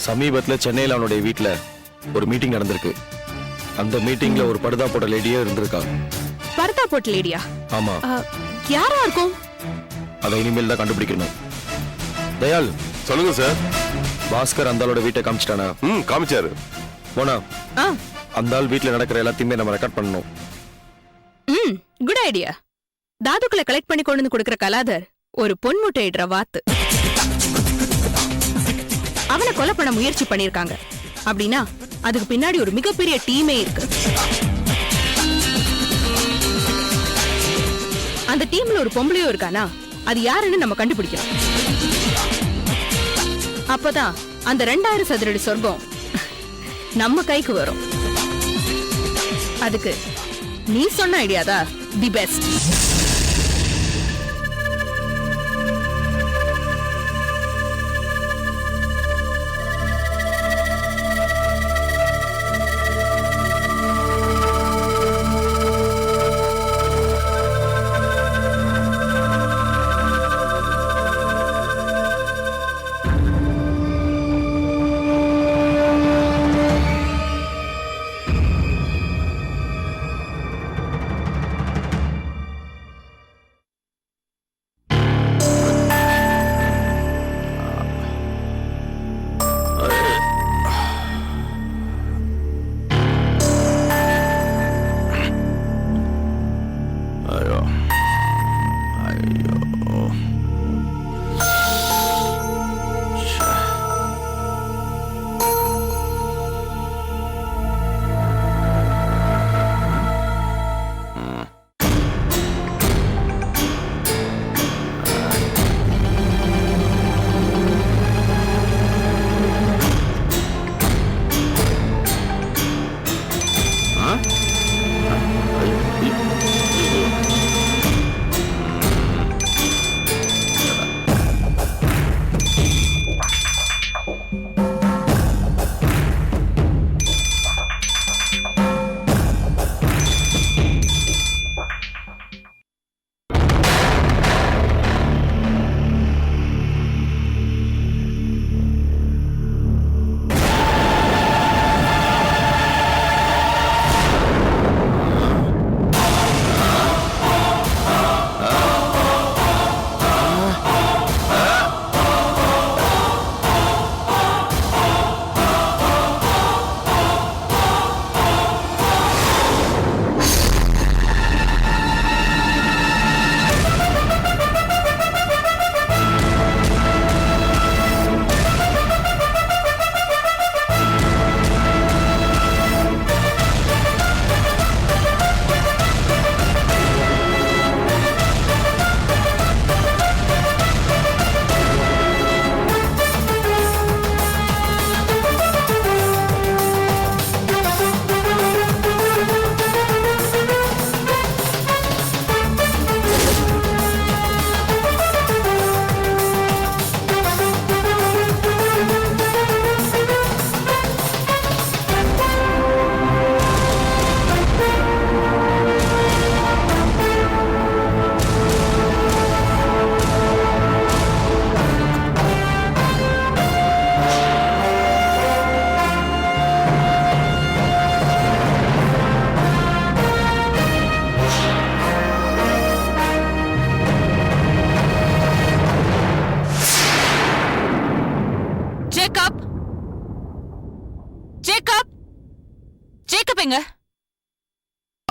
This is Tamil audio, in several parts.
சமீபத்துல சென்னையில அவனுடைய வீட்டுல ஒரு மீட்டிங் நடந்திருக்கு. அந்த மீட்டிங்ல ஒரு படுதா போட்ட லேடியே இருந்திருக்கா. பர்தா போட்ட லேடியா? ஆமா. யாரா இருக்கும்? அதை இனிமேல் தான் கண்டுபிடிக்கணும். தயால் சொல்லுங்க சார். பாஸ்கர் அந்த ஆளோட வீட்டை காமிச்சிட்டானா? காமிச்சாரு. போனா அந்த ஆள் வீட்டுல நடக்கிற எல்லாத்தையுமே நம்ம ரெக்கார்ட் பண்ணணும். Good idea. தாதுக்களை கலெக்ட் பண்ணி கொண்டு வந்து கொடுக்கிற கலாதர் ஒரு பொன்முட்டையிடுற வாத்து. அவனை கொலை பண்ண முயற்சி பண்ணிருக்காங்க அப்படின்னா அதுக்கு பின்னாடி ஒரு மிகப்பெரிய டீமே இருக்கு. அந்த டீம்ல ஒரு பொம்பளையோ இருக்கானா, அது யாருன்னு நம்ம கண்டுபிடிக்கணும். அப்பதான் அந்த 2000 சதுரடி சொர்க்கம் நம்ம கைக்கு வரும். அதுக்கு நீ சொன்ன ஐடியாதா தி பெஸ்ட்.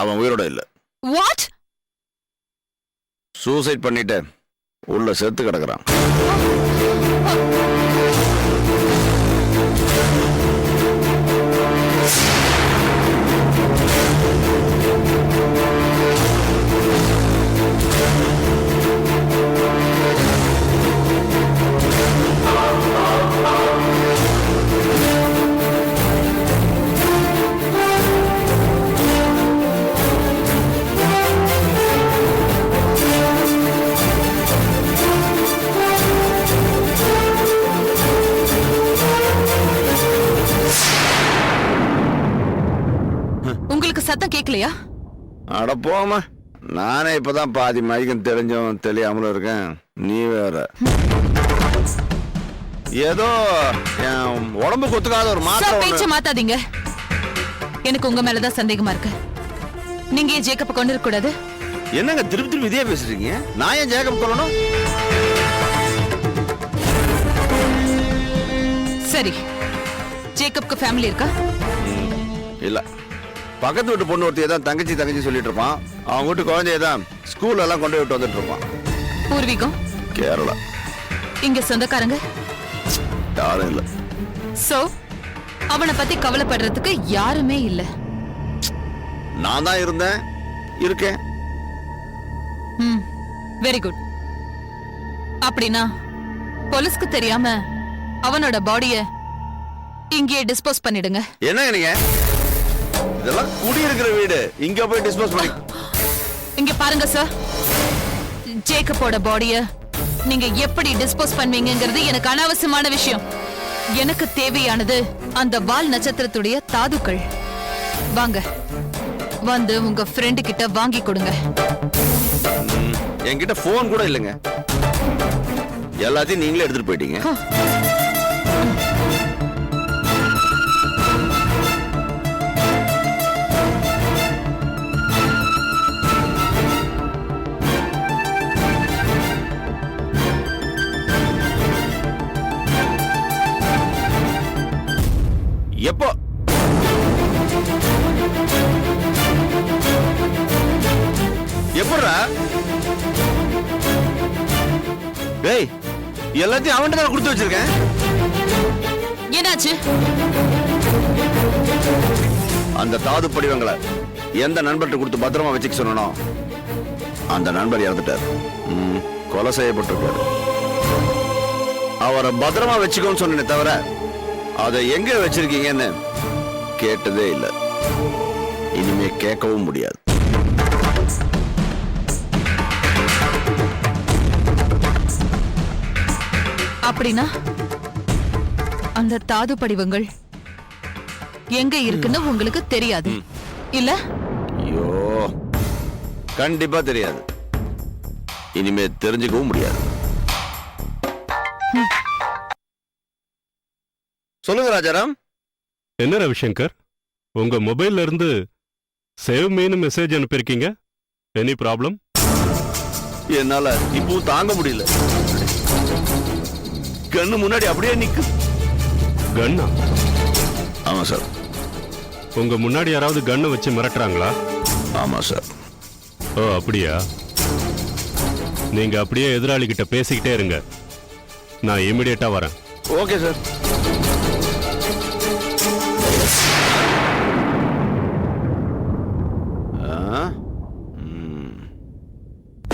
அவன் உயிரோட இல்ல. வாட்? சூசைட் பண்ணிட்டு உள்ள செத்து கிடக்குறான். சத்தம் கேட்கலையா? அட போமா, நானே இப்பதான் பாதி மயக்கம் தெரிஞ்சும் தெரியாமலும் இருக்கேன். நீ வேற. ஏதோ என் உடம்புக்கு ஒத்துக்காத ஒரு மாத்திரை சார் ஒண்ணு. பேச்ச மாத்தாதீங்க. எனக்கு உங்க மேலதான் சந்தேகமா இருக்கு. நீங்க ஏன் ஜேக்கப்ப கொண்டு இருக்க கூடாது? என்னங்க திருப்பி திருப்பி இதே பேசுறீங்க? நான் ஏன் ஜேக்கப் கொள்ளணும்? சரி, ஜேக்கப்க்கு ஃபேமிலி இருக்கா? இல்ல, பக்கத்து வீட்டு பொண்ணு ஒருத்தையே தான் தங்கச்சி தங்கச்சி சொல்லிட்டு இருப்பான். அவங்க வீட்டு குழந்தைய தான் ஸ்கூல்ல எல்லாம் கொண்டு போய் விட்டு வந்துட்டு இருப்பான். பூர்வீகம் கேரளா. இங்க சொந்தக்காரங்க யாரும் இல்ல. சோ அவனை பத்தி கவலைப்படுறதுக்கு யாருமே இல்ல. நான் தான் இருந்தேன், இருக்கேன். Very good. அப்படின்னா போலீஸ்க்கு தெரியாம அவனோட பாடிய இங்கேயே டிஸ்போஸ் பண்ணிடுங்க. என்னங்க நீங்க? இதெல்லாம் குடியிருக்கிற வீடு, இங்க போய் டிஸ்போஸ் பண்ணி. இங்க பாருங்க சார், ஜேக்கப்போட பாடிய நீங்க எப்படி டிஸ்போஸ் பண்ணுவீங்கங்கிறது எனக்கு அனாவசியமான விஷயம். எனக்கு தேவையானது அந்த வால் நட்சத்திரத்துடைய தாதுக்கள். வாங்க, வந்து உங்க ஃப்ரெண்டு கிட்ட வாங்கி கொடுங்க. என்கிட்ட போன் கூட இல்லைங்க. எல்லாத்தையும் நீங்களே எடுத்துட்டு போயிட்டீங்க. எப்போ? எப்படா? டேய், எல்லாத்தையும் அவன்கிட்ட தான் கொடுத்து வச்சிருக்கேன். என்னாச்சு? அந்த தாது படிவங்களை எந்த நண்பர்கிட்ட கொடுத்து பத்திரமா வச்சுக்க சொன்னனோ அந்த நண்பர் இறந்துட்டார். கொலை செய்யப்பட்டிருக்காரு. அவரை பத்திரமா வச்சுக்கோன்னு சொன்னே தவிர அதை எங்க வச்சிருக்கீங்கன்னு கேட்டதே இல்லை. இனிமே கேட்கவும் முடியாது. அப்படின்னா அந்த தாது படிவங்கள் எங்க இருக்குன்னு உங்களுக்கு தெரியாது இல்ல? ஐயோ, கண்டிப்பா தெரியாது. இனிமே தெரிஞ்சுக்கவும் முடியாது. சொல்லுங்க ராஜாராம். என்ன ரவிசங்கர், உங்க மொபைல்ல இருந்து சேவ் மீனு மெசேஜ் அனுப்பியிருக்கீங்க. Any problem? என்னால இப்பவும் தாங்க முடியல. கண்ணு முன்னாடி அப்படியே நிக்கு. கன்னா? ஆமா சார். உங்க முன்னாடி யாராவது கண்ணை வச்சு மிரட்டுறாங்களா? ஆமா சார். ஓ அப்படியா? நீங்க அப்படியே எதிராளி கிட்ட பேசிக்கிட்டே இருங்க. நான் இமிடியேட்டா வரேன். Okay sir.